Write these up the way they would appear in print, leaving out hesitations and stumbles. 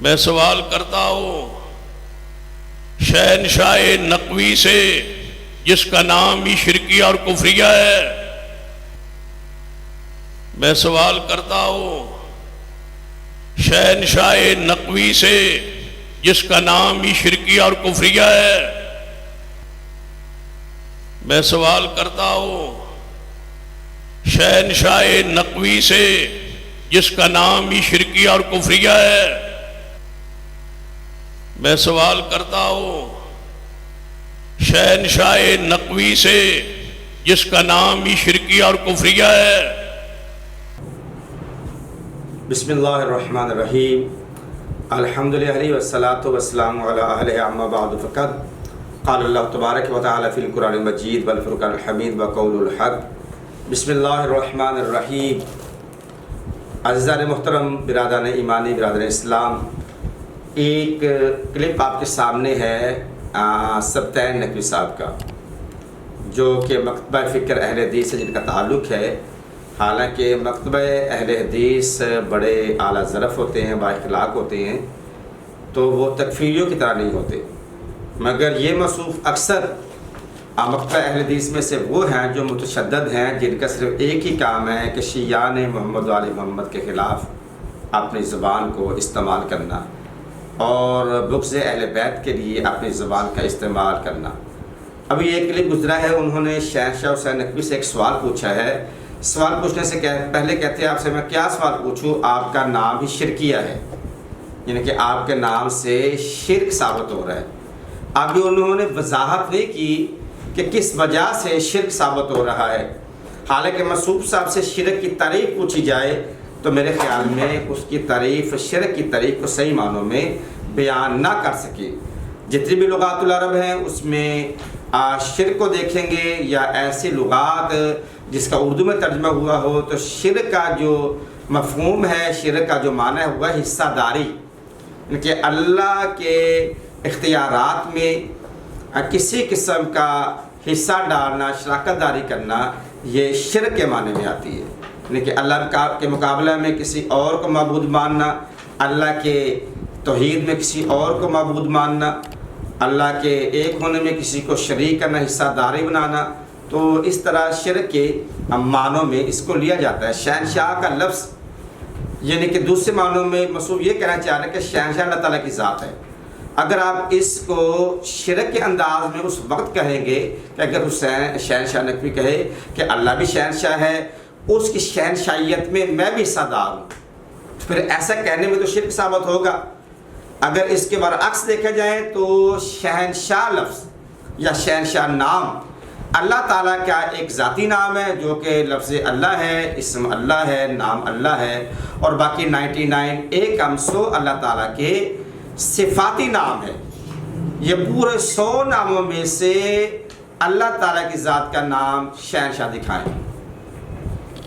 میں سوال کرتا ہوں شہنشاہ نقوی سے جس کا نام ہی شرکیہ اور کفریہ ہے. میں سوال کرتا ہوں شہنشاہ نقوی سے جس کا نام ہی شرکیہ اور کفریہ ہے. میں سوال کرتا ہوں شہنشاہ نقوی سے جس کا نام ہی شرکیہ اور کفریہ ہے. میں سوال کرتا ہوں شہنشاہ نقوی سے جس کا نام ہی شرکیہ اور کفریہ ہے. بسم اللہ الرحمن الرحیم. الحمدللہ والصلاة والسلام علی اہلہ اما بعد فقد قال اللہ تبارک و تعالی فی القرآن المجید والفرقان الحمید وقول الحق. بسم اللہ الرحمن الرحیم. عزیزان محترم، برادران ایمانی، برادران اسلام، ایک کلپ آپ کے سامنے ہے سبطین نقوی صاحب کا، جو کہ مکتبہ فکر اہل حدیث سے جن کا تعلق ہے. حالانکہ مکتبہ اہل حدیث بڑے اعلیٰ ظرف ہوتے ہیں، با اخلاق ہوتے ہیں، تو وہ تکفیریوں کی طرح نہیں ہوتے، مگر یہ موصوف اکثر مکتبہ اہل حدیث میں سے وہ ہیں جو متشدد ہیں، جن کا صرف ایک ہی کام ہے کہ شیعان محمد و آل محمد کے خلاف اپنی زبان کو استعمال کرنا اور بغض اہل بیت کے لیے اپنی زبان کا استعمال کرنا. ابھی ایک کلپ گزرا ہے، انہوں نے شہنشاہ حسین نقوی سے ایک سوال پوچھا ہے. سوال پوچھنے سے پہلے کہتے ہیں آپ سے میں کیا سوال پوچھوں، آپ کا نام ہی شرکیہ ہے، یعنی کہ آپ کے نام سے شرک ثابت ہو رہا ہے. ابھی انہوں نے وضاحت نہیں کی کہ کس وجہ سے شرک ثابت ہو رہا ہے. حالانکہ مسعود صاحب سے شرک کی تعریف پوچھی جائے تو میرے خیال میں اس کی تعریف، شرک کی تعریف کو صحیح معنوں میں بیان نہ کر سکے. جتنی بھی لغات العرب ہیں اس میں شرک کو دیکھیں گے یا ایسی لغات جس کا اردو میں ترجمہ ہوا ہو، تو شرک کا جو مفہوم ہے، شرک کا جو معنی ہوا ہے حصہ داری، یعنی کہ اللہ کے اختیارات میں کسی قسم کا حصہ ڈالنا، شراکت داری کرنا، یہ شرک کے معنی میں آتی ہے. یعنی کہ اللہ کے مقابلہ میں کسی اور کو معبود ماننا، اللہ کے توحید میں کسی اور کو معبود ماننا، اللہ کے ایک ہونے میں کسی کو شریک کرنا، حصہ داری بنانا. تو اس طرح شرک کے معنوں میں اس کو لیا جاتا ہے. شہنشاہ کا لفظ یعنی کہ دوسرے معنوں میں مصوب یہ کہنا چاہ رہے ہیں کہ شہنشاہ اللہ تعالیٰ کی ذات ہے. اگر آپ اس کو شرک کے انداز میں اس وقت کہیں گے کہ اگر حسین شہنشاہ نقوی کہے کہ اللہ بھی شہنشاہ ہے، اس کی شہنشاہیت میں میں بھی حصہ دار ہوں، پھر ایسا کہنے میں تو شرک ثابت ہوگا. اگر اس کے برعکس دیکھا جائے تو شہنشاہ لفظ یا شہنشاہ نام اللہ تعالیٰ کا ایک ذاتی نام ہے، جو کہ لفظ اللہ ہے، اسم اللہ ہے، نام اللہ ہے، اور باقی 99 ایک ہم 100 اللہ تعالیٰ کے صفاتی نام ہے. یہ پورے 100 ناموں میں سے اللہ تعالیٰ کی ذات کا نام شہنشاہ دکھائیں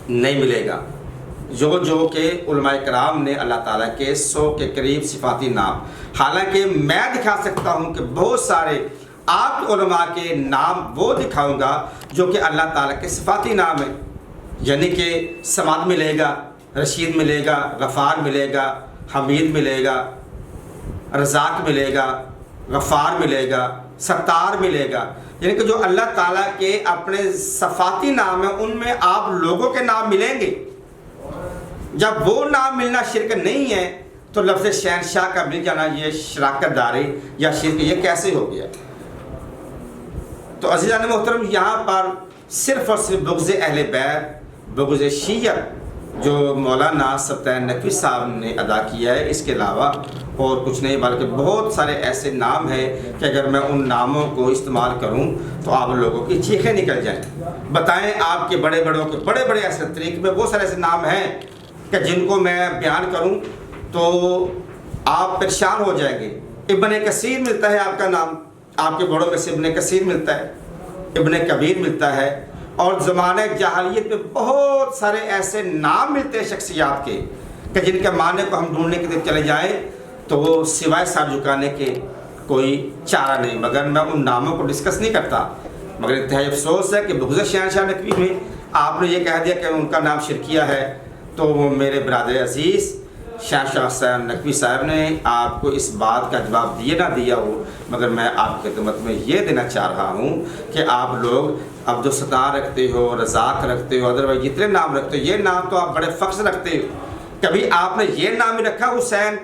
نہیں ملے گا. جو کہ علماء کرام نے اللہ تعالیٰ کے 100 کے قریب صفاتی نام، حالانکہ میں دکھا سکتا ہوں کہ بہت سارے آپ علماء کے نام وہ دکھاؤں گا جو کہ اللہ تعالیٰ کے صفاتی نام ہیں. یعنی کہ سماد ملے گا، رشید ملے گا، غفار ملے گا، حمید ملے گا، رزاق ملے گا، غفار ملے گا، ستار ملے گا. یعنی کہ جو اللہ تعالیٰ کے اپنے صفاتی نام ہیں ان میں آپ لوگوں کے نام ملیں گے. جب وہ نام ملنا شرک نہیں ہے تو لفظ شہنشاہ کا مل جانا یہ شراکت داری یا شرک یہ کیسے ہو گیا؟ تو عزیزان محترم، یہاں پر صرف اور صرف بغض اہل بیت، بغض شیعہ جو مولانا سبطین نقوی صاحب نے ادا کیا ہے، اس کے علاوہ اور کچھ نہیں، بلکہ بہت سارے ایسے نام ہیں کہ اگر میں ان ناموں کو استعمال کروں تو آپ لوگوں کی چیخیں نکل جائیں. بتائیں آپ کے بڑے بڑے ایسے طریق میں بہت سارے ایسے نام ہیں کہ جن کو میں بیان کروں تو آپ پریشان ہو جائیں گے. ابن کثیر ملتا ہے آپ کا نام، آپ کے بڑوں میں سے ابن کثیر ملتا ہے، ابن کبیر ملتا ہے، اور زمانہ جاہلیت میں بہت سارے ایسے نام ملتے ہیں شخصیات کے کہ جن کے معنی کو ہم ڈھونڈنے کے لیے چلے جائیں تو وہ سوائے سر جھکانے کے کوئی چارہ نہیں. مگر میں ان ناموں کو ڈسکس نہیں کرتا، مگر انتہائی افسوس ہے کہ بغض شہنشاہ نقوی میں آپ نے یہ کہہ دیا کہ ان کا نام شرکیہ ہے. تو میرے برادر عزیز، شاہ حسین نقوی صاحب نے آپ کو اس بات کا جواب دیے نہ دیا ہو، مگر میں آپ کی خدمت میں یہ دینا چاہ رہا ہوں کہ آپ لوگ عبدالستار رکھتے ہو، رزاق رکھتے ہو، ادروائز جتنے نام رکھتے ہو، یہ نام تو آپ بڑے فخر سے رکھتے ہو. کبھی آپ نے یہ نام بھی رکھا حسین،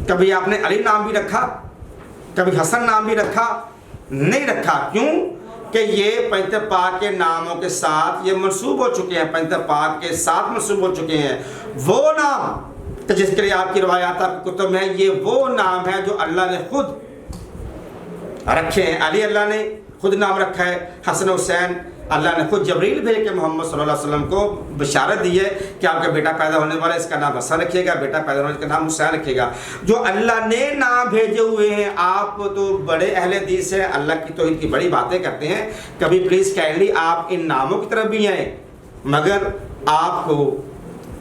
کبھی آپ نے علی نام بھی رکھا، کبھی حسن نام بھی رکھا؟ نہیں رکھا. کیوں کہ یہ پیغمبر پاک کے ناموں کے ساتھ یہ منسوب ہو چکے ہیں، پیغمبر پاک کے ساتھ منسوب ہو چکے ہیں. وہ نام کہ جس کے لیے آپ کی روایات آپ کی کتب میں ہے، یہ وہ نام ہے جو اللہ نے خود رکھے ہیں. علی اللہ نے خود نام رکھا ہے، حسن حسین اللہ نے خود جبریل بھیج کے محمد صلی اللہ علیہ وسلم کو بشارت دی ہے کہ آپ کا بیٹا پیدا ہونے والا ہے، اس کا نام حسن رکھیے گا، بیٹا پیدا ہونے کا نام حسین رکھیے گا. جو اللہ نے نام بھیجے ہوئے ہیں، آپ تو بڑے اہل حدیث ہیں، اللہ کی توحید کی بڑی باتیں کرتے ہیں، کبھی پلیز کائنڈلی آپ ان ناموں کی طرف بھی آئیں، مگر آپ کو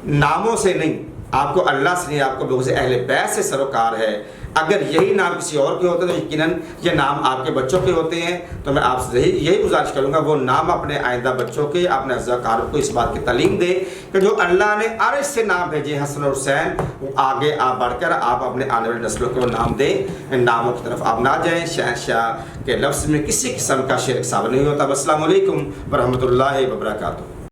ناموں سے نہیں، آپ کو اللہ سے نہیں، آپ کو بغض اہل بیت سے سروکار ہے. اگر یہی نام کسی اور کے ہوتے تو یقیناً یہ نام آپ کے بچوں کے ہوتے ہیں. تو میں آپ سے یہی گزارش کروں گا وہ نام اپنے آئندہ بچوں کے، اپنے اعزاکاروں کو اس بات کی تعلیم دے کہ جو اللہ نے عرش سے نام بھیجے حسن اور حسین، وہ آگے آپ بڑھ کر آپ اپنے آنے والی نسلوں کو نام دیں. ان ناموں کی طرف آپ نہ جائیں. شہنشاہ کے لفظ میں کسی قسم کا شرک ثابت نہیں ہوتا. السلام علیکم ورحمۃ اللہ وبرکاتہ.